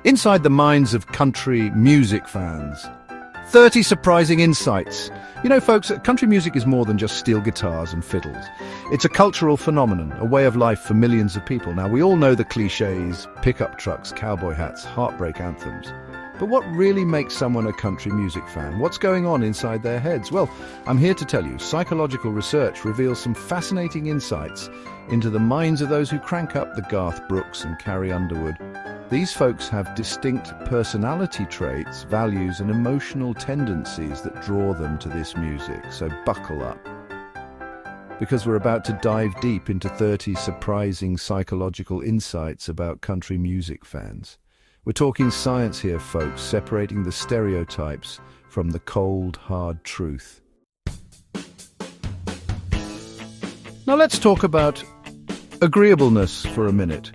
Inside the minds of country music fans. 30 surprising insights. You know, folks, country music is more than just steel guitars and fiddles. It's a cultural phenomenon, a way of life for millions of people. Now, we all know the cliches, pickup trucks, cowboy hats, heartbreak anthems. But what really makes someone a country music fan? What's going on inside their heads? Well, I'm here to tell you, psychological research reveals some fascinating insights into the minds of those who crank up the Garth Brooks and Carrie Underwood. These folks have distinct personality traits, values, and emotional tendencies that draw them to this music, so buckle up. Because we're about to dive deep into 30 surprising psychological insights about country music fans. We're talking science here, folks, separating the stereotypes from the cold, hard truth. Now let's talk about agreeableness for a minute.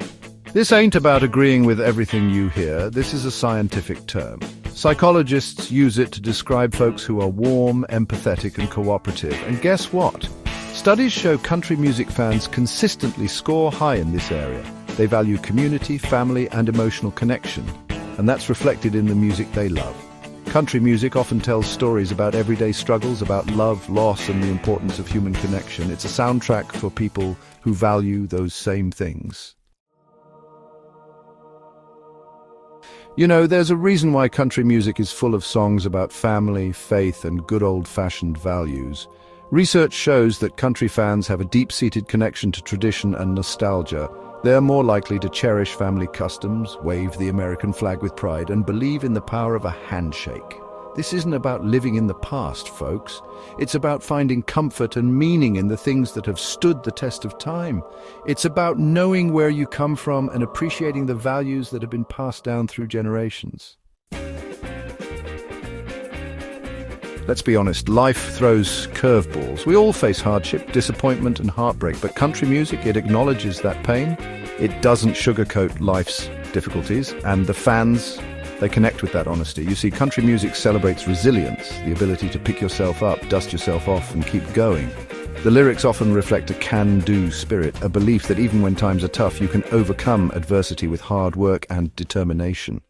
This ain't about agreeing with everything you hear. This is a scientific term. Psychologists use it to describe folks who are warm, empathetic, and cooperative. And guess what? Studies show country music fans consistently score high in this area. They value community, family, and emotional connection, and that's reflected in the music they love. Country music often tells stories about everyday struggles, about love, loss, and the importance of human connection. It's a soundtrack for people who value those same things. You know, there's a reason why country music is full of songs about family, faith, and good old-fashioned values. Research shows that country fans have a deep-seated connection to tradition and nostalgia. They're more likely to cherish family customs, wave the American flag with pride, and believe in the power of a handshake. This isn't about living in the past, folks. It's about finding comfort and meaning in the things that have stood the test of time. It's about knowing where you come from and appreciating the values that have been passed down through generations. Let's be honest, life throws curveballs. We all face hardship, disappointment, and heartbreak, but country music, it acknowledges that pain. It doesn't sugarcoat life's difficulties, and the fans, they connect with that honesty. You see, country music celebrates resilience, the ability to pick yourself up, dust yourself off, and keep going. The lyrics often reflect a can-do spirit, a belief that even when times are tough, you can overcome adversity with hard work and determination.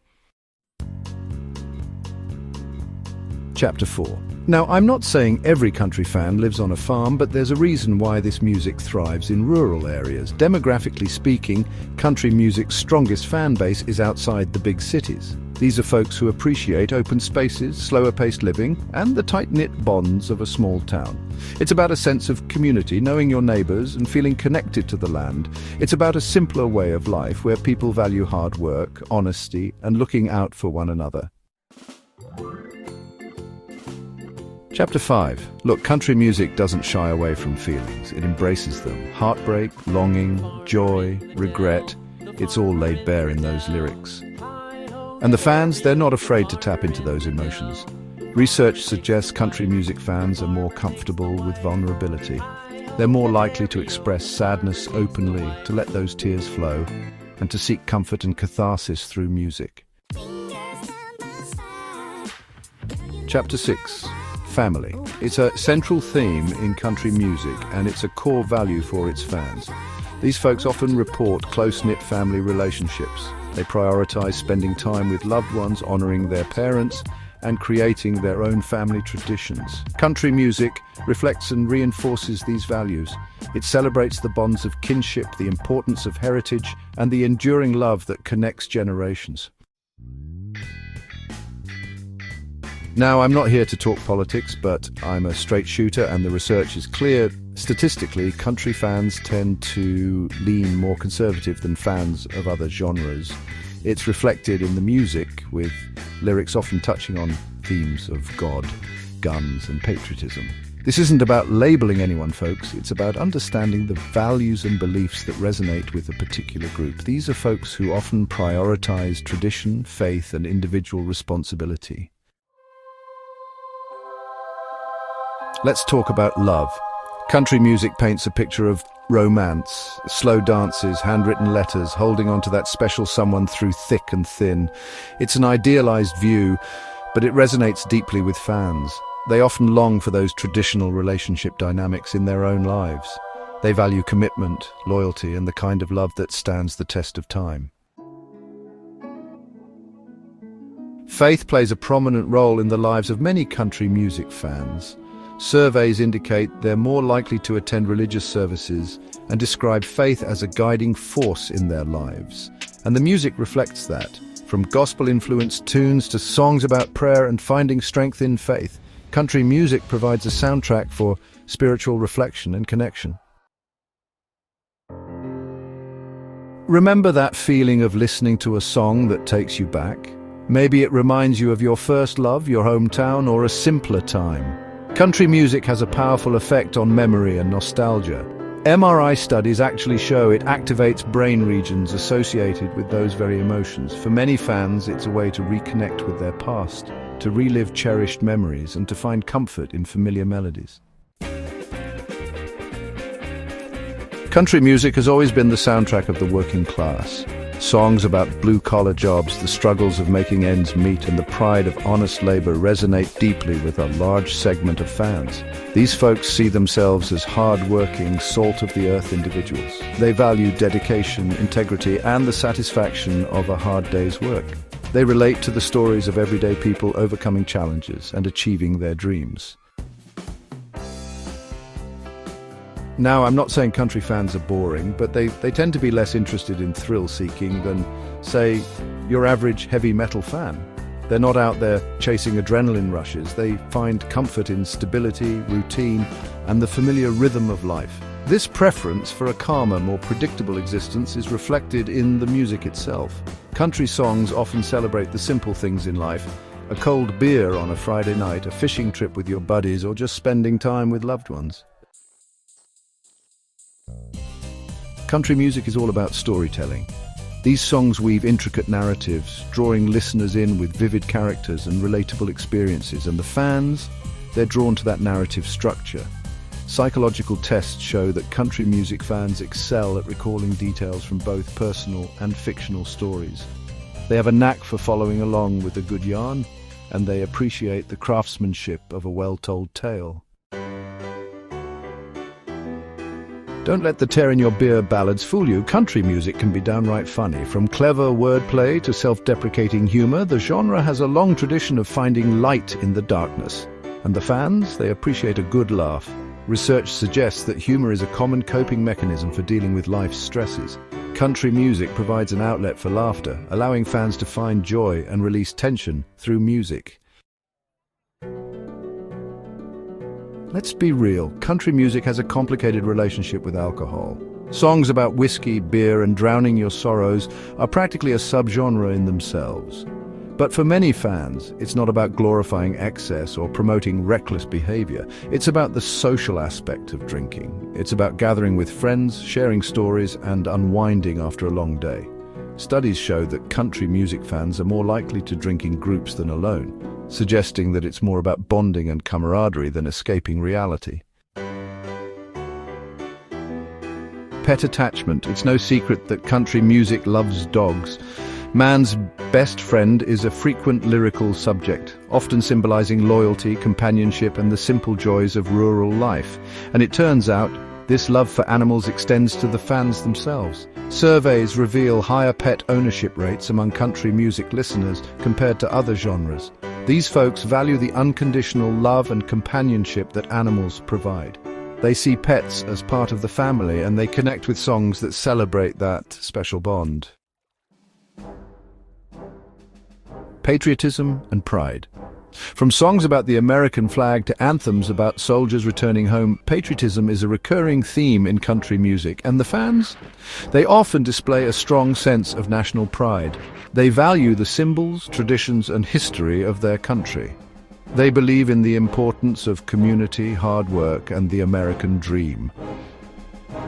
Chapter 4. Now, I'm not saying every country fan lives on a farm, but there's a reason why this music thrives in rural areas. Demographically speaking, country music's strongest fan base is outside the big cities. These are folks who appreciate open spaces, slower-paced living, and the tight-knit bonds of a small town. It's about a sense of community, knowing your neighbors and feeling connected to the land. It's about a simpler way of life where people value hard work, honesty, and looking out for one another. Chapter 5. Look, country music doesn't shy away from feelings. It embraces them. Heartbreak, longing, joy, regret. It's all laid bare in those lyrics. And the fans, they're not afraid to tap into those emotions. Research suggests country music fans are more comfortable with vulnerability. They're more likely to express sadness openly, to let those tears flow, and to seek comfort and catharsis through music. Chapter 6. Family. It's a central theme in country music, and it's a core value for its fans. These folks often report close-knit family relationships. They prioritize spending time with loved ones, honoring their parents, and creating their own family traditions. Country music reflects and reinforces these values. It celebrates the bonds of kinship, the importance of heritage, and the enduring love that connects generations. Now, I'm not here to talk politics, but I'm a straight shooter, and the research is clear. Statistically, country fans tend to lean more conservative than fans of other genres. It's reflected in the music, with lyrics often touching on themes of God, guns, and patriotism. This isn't about labeling anyone, folks. It's about understanding the values and beliefs that resonate with a particular group. These are folks who often prioritize tradition, faith, and individual responsibility. Let's talk about love. Country music paints a picture of romance, slow dances, handwritten letters, holding on to that special someone through thick and thin. It's an idealized view, but it resonates deeply with fans. They often long for those traditional relationship dynamics in their own lives. They value commitment, loyalty, and the kind of love that stands the test of time. Faith plays a prominent role in the lives of many country music fans. Surveys indicate they're more likely to attend religious services and describe faith as a guiding force in their lives. And the music reflects that. From gospel-influenced tunes to songs about prayer and finding strength in faith, country music provides a soundtrack for spiritual reflection and connection. Remember that feeling of listening to a song that takes you back? Maybe it reminds you of your first love, your hometown, or a simpler time. Country music has a powerful effect on memory and nostalgia. MRI studies actually show it activates brain regions associated with those very emotions. For many fans, it's a way to reconnect with their past, to relive cherished memories, and to find comfort in familiar melodies. Country music has always been the soundtrack of the working class. Songs about blue-collar jobs, the struggles of making ends meet, and the pride of honest labor resonate deeply with a large segment of fans. These folks see themselves as hard-working, salt-of-the-earth individuals. They value dedication, integrity, and the satisfaction of a hard day's work. They relate to the stories of everyday people overcoming challenges and achieving their dreams. Now, I'm not saying country fans are boring, but they tend to be less interested in thrill-seeking than, say, your average heavy metal fan. They're not out there chasing adrenaline rushes. They find comfort in stability, routine, and the familiar rhythm of life. This preference for a calmer, more predictable existence is reflected in the music itself. Country songs often celebrate the simple things in life: a cold beer on a Friday night, a fishing trip with your buddies, or just spending time with loved ones. Country music is all about storytelling. These songs weave intricate narratives, drawing listeners in with vivid characters and relatable experiences, and the fans, they're drawn to that narrative structure. Psychological tests show that country music fans excel at recalling details from both personal and fictional stories. They have a knack for following along with a good yarn, and they appreciate the craftsmanship of a well-told tale. Don't let the tear-in-your-beer ballads fool you. Country music can be downright funny. From clever wordplay to self-deprecating humor, the genre has a long tradition of finding light in the darkness. And the fans, they appreciate a good laugh. Research suggests that humor is a common coping mechanism for dealing with life's stresses. Country music provides an outlet for laughter, allowing fans to find joy and release tension through music. Let's be real, country music has a complicated relationship with alcohol. Songs about whiskey, beer, and drowning your sorrows are practically a subgenre in themselves. But for many fans, it's not about glorifying excess or promoting reckless behavior. It's about the social aspect of drinking. It's about gathering with friends, sharing stories, and unwinding after a long day. Studies show that country music fans are more likely to drink in groups than alone, suggesting that it's more about bonding and camaraderie than escaping reality. Pet attachment. It's no secret that country music loves dogs. Man's best friend is a frequent lyrical subject, often symbolizing loyalty, companionship, and the simple joys of rural life. And it turns out, this love for animals extends to the fans themselves. Surveys reveal higher pet ownership rates among country music listeners compared to other genres. These folks value the unconditional love and companionship that animals provide. They see pets as part of the family, and they connect with songs that celebrate that special bond. Patriotism and pride. From songs about the American flag to anthems about soldiers returning home, patriotism is a recurring theme in country music, and the fans? They often display a strong sense of national pride. They value the symbols, traditions, and history of their country. They believe in the importance of community, hard work, and the American dream.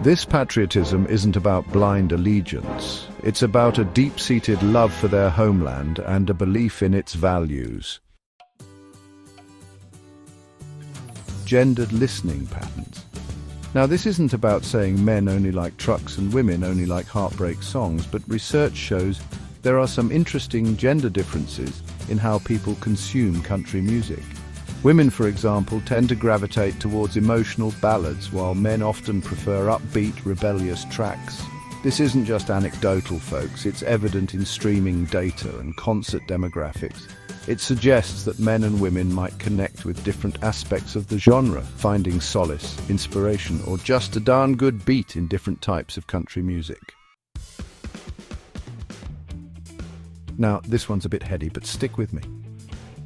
This patriotism isn't about blind allegiance. It's about a deep-seated love for their homeland and a belief in its values. Gendered listening patterns. Now, this isn't about saying men only like trucks and women only like heartbreak songs, but research shows there are some interesting gender differences in how people consume country music. Women, for example, tend to gravitate towards emotional ballads, while men often prefer upbeat, rebellious tracks. This isn't just anecdotal, folks. It's evident in streaming data and concert demographics. It suggests that men and women might connect with different aspects of the genre, finding solace, inspiration, or just a darn good beat in different types of country music. Now, this one's a bit heady, but stick with me.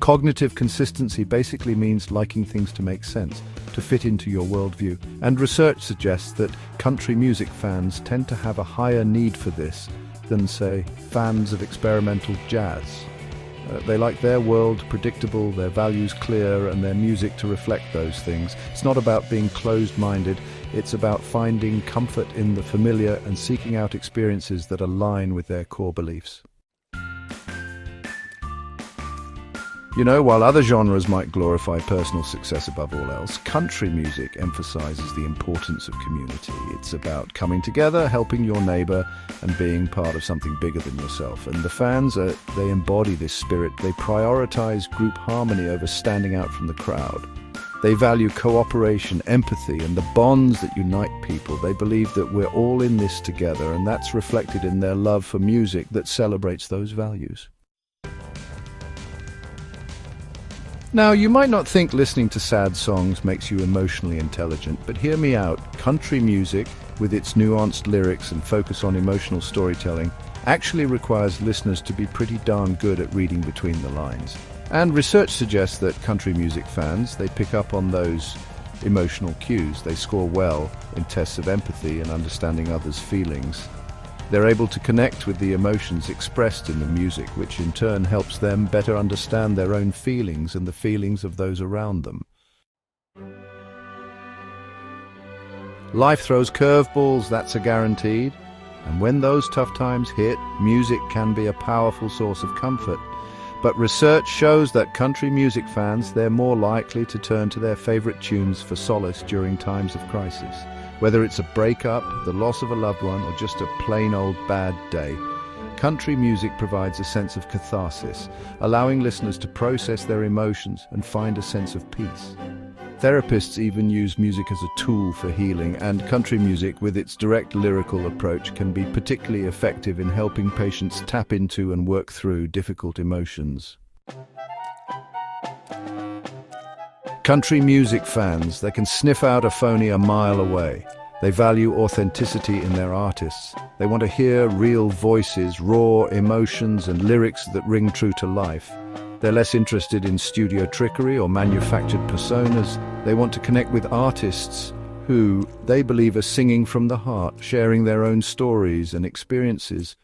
Cognitive consistency basically means liking things to make sense, to fit into your worldview, and research suggests that country music fans tend to have a higher need for this than, say, fans of experimental jazz. They like their world predictable, their values clear, and their music to reflect those things. It's not about being closed-minded, it's about finding comfort in the familiar and seeking out experiences that align with their core beliefs. You know, while other genres might glorify personal success above all else, country music emphasizes the importance of community. It's about coming together, helping your neighbor, and being part of something bigger than yourself. And the fans, they embody this spirit. They prioritize group harmony over standing out from the crowd. They value cooperation, empathy, and the bonds that unite people. They believe that we're all in this together, and that's reflected in their love for music that celebrates those values. Now, you might not think listening to sad songs makes you emotionally intelligent, but hear me out. Country music, with its nuanced lyrics and focus on emotional storytelling, actually requires listeners to be pretty darn good at reading between the lines. And research suggests that country music fans, they pick up on those emotional cues. They score well in tests of empathy and understanding others' feelings. They're able to connect with the emotions expressed in the music, which in turn helps them better understand their own feelings and the feelings of those around them. Life throws curveballs, that's a guaranteed. And when those tough times hit, music can be a powerful source of comfort. But research shows that country music fans, they're more likely to turn to their favorite tunes for solace during times of crisis. Whether it's a breakup, the loss of a loved one, or just a plain old bad day, country music provides a sense of catharsis, allowing listeners to process their emotions and find a sense of peace. Therapists even use music as a tool for healing, and country music, with its direct lyrical approach, can be particularly effective in helping patients tap into and work through difficult emotions. Country music fans, they can sniff out a phony a mile away. They value authenticity in their artists. They want to hear real voices, raw emotions, and lyrics that ring true to life. They're less interested in studio trickery or manufactured personas. They want to connect with artists who they believe are singing from the heart, sharing their own stories and experiences.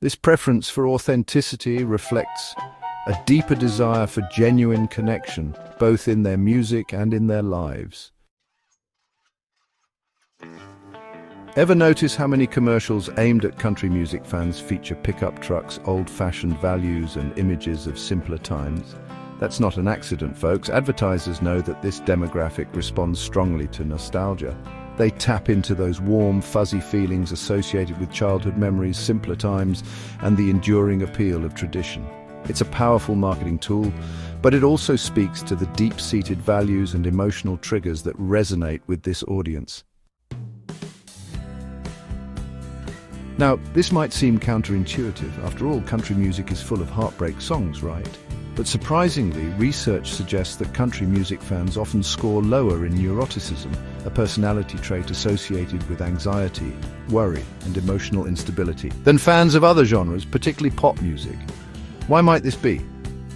This preference for authenticity reflects a deeper desire for genuine connection, both in their music and in their lives. Ever notice how many commercials aimed at country music fans feature pickup trucks, old-fashioned values, and images of simpler times? That's not an accident, folks. Advertisers know that this demographic responds strongly to nostalgia. They tap into those warm, fuzzy feelings associated with childhood memories, simpler times, and the enduring appeal of tradition. It's a powerful marketing tool, but it also speaks to the deep-seated values and emotional triggers that resonate with this audience. Now, this might seem counterintuitive. After all, country music is full of heartbreak songs, right? But surprisingly, research suggests that country music fans often score lower in neuroticism, a personality trait associated with anxiety, worry, and emotional instability, than fans of other genres, particularly pop music. Why might this be?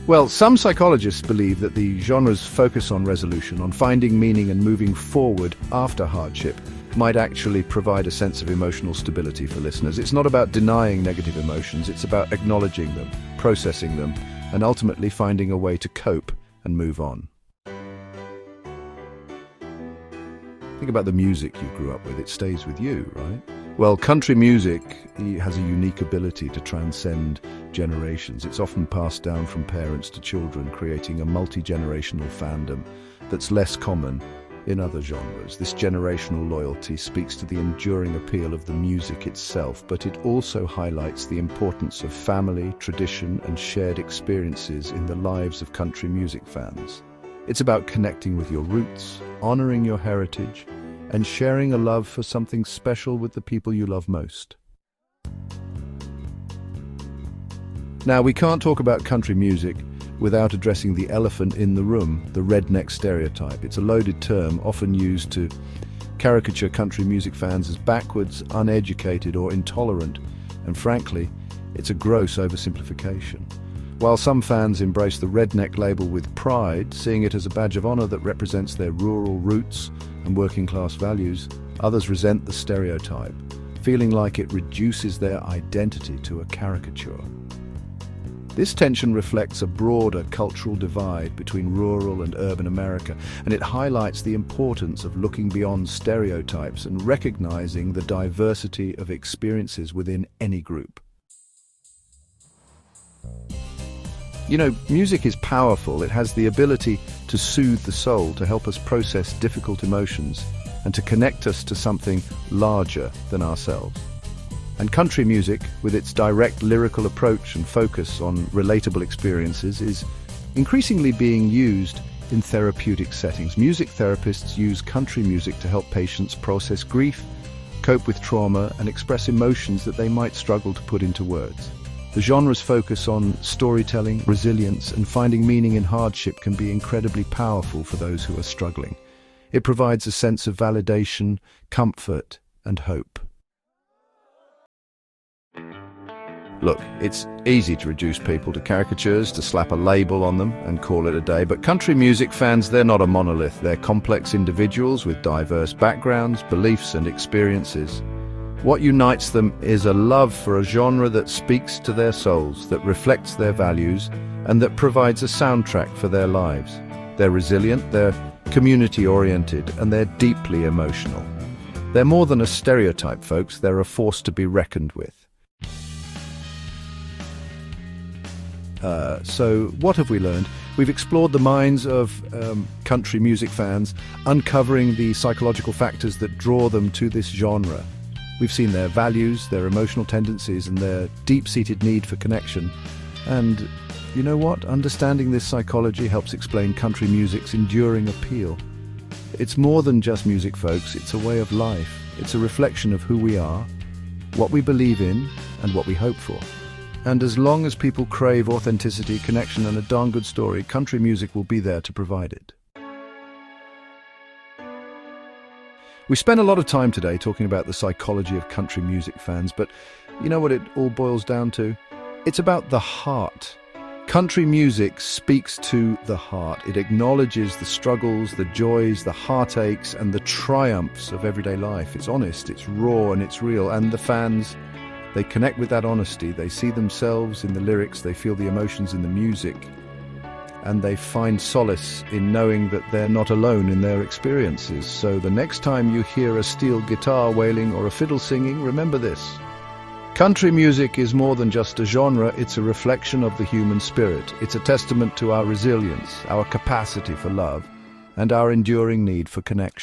Well, some psychologists believe that the genre's focus on resolution, on finding meaning and moving forward after hardship, might actually provide a sense of emotional stability for listeners. It's not about denying negative emotions, it's about acknowledging them, processing them, and ultimately finding a way to cope and move on. Think about the music you grew up with. It stays with you, right? Well, country music has a unique ability to transcend generations. It's often passed down from parents to children, creating a multi-generational fandom that's less common in other genres. This generational loyalty speaks to the enduring appeal of the music itself, but it also highlights the importance of family, tradition, and shared experiences in the lives of country music fans. It's about connecting with your roots, honoring your heritage, and sharing a love for something special with the people you love most. Now, we can't talk about country music without addressing the elephant in the room, the redneck stereotype. It's a loaded term often used to caricature country music fans as backwards, uneducated, or intolerant, and frankly, it's a gross oversimplification. While some fans embrace the redneck label with pride, seeing it as a badge of honor that represents their rural roots and working-class values, others resent the stereotype, feeling like it reduces their identity to a caricature. This tension reflects a broader cultural divide between rural and urban America, and it highlights the importance of looking beyond stereotypes and recognizing the diversity of experiences within any group. You know, music is powerful. It has the ability to soothe the soul, to help us process difficult emotions, and to connect us to something larger than ourselves. And country music, with its direct lyrical approach and focus on relatable experiences, is increasingly being used in therapeutic settings. Music therapists use country music to help patients process grief, cope with trauma, and express emotions that they might struggle to put into words. The genre's focus on storytelling, resilience, and finding meaning in hardship can be incredibly powerful for those who are struggling. It provides a sense of validation, comfort, and hope. Look, it's easy to reduce people to caricatures, to slap a label on them and call it a day, but country music fans, they're not a monolith. They're complex individuals with diverse backgrounds, beliefs, and experiences. What unites them is a love for a genre that speaks to their souls, that reflects their values, and that provides a soundtrack for their lives. They're resilient, they're community-oriented, and they're deeply emotional. They're more than a stereotype, folks. They're a force to be reckoned with. So what have we learned? We've explored the minds of country music fans, uncovering the psychological factors that draw them to this genre. We've seen their values, their emotional tendencies, and their deep-seated need for connection. And you know what? Understanding this psychology helps explain country music's enduring appeal. It's more than just music, folks. It's a way of life. It's a reflection of who we are, what we believe in, and what we hope for. And as long as people crave authenticity, connection, and a darn good story, country music will be there to provide it. We spent a lot of time today talking about the psychology of country music fans, but you know what it all boils down to? It's about the heart. Country music speaks to the heart. It acknowledges the struggles, the joys, the heartaches, and the triumphs of everyday life. It's honest, it's raw, and it's real. And the fans, they connect with that honesty. They see themselves in the lyrics, they feel the emotions in the music, and they find solace in knowing that they're not alone in their experiences. So the next time you hear a steel guitar wailing or a fiddle singing, remember this. Country music is more than just a genre, it's a reflection of the human spirit. It's a testament to our resilience, our capacity for love, and our enduring need for connection.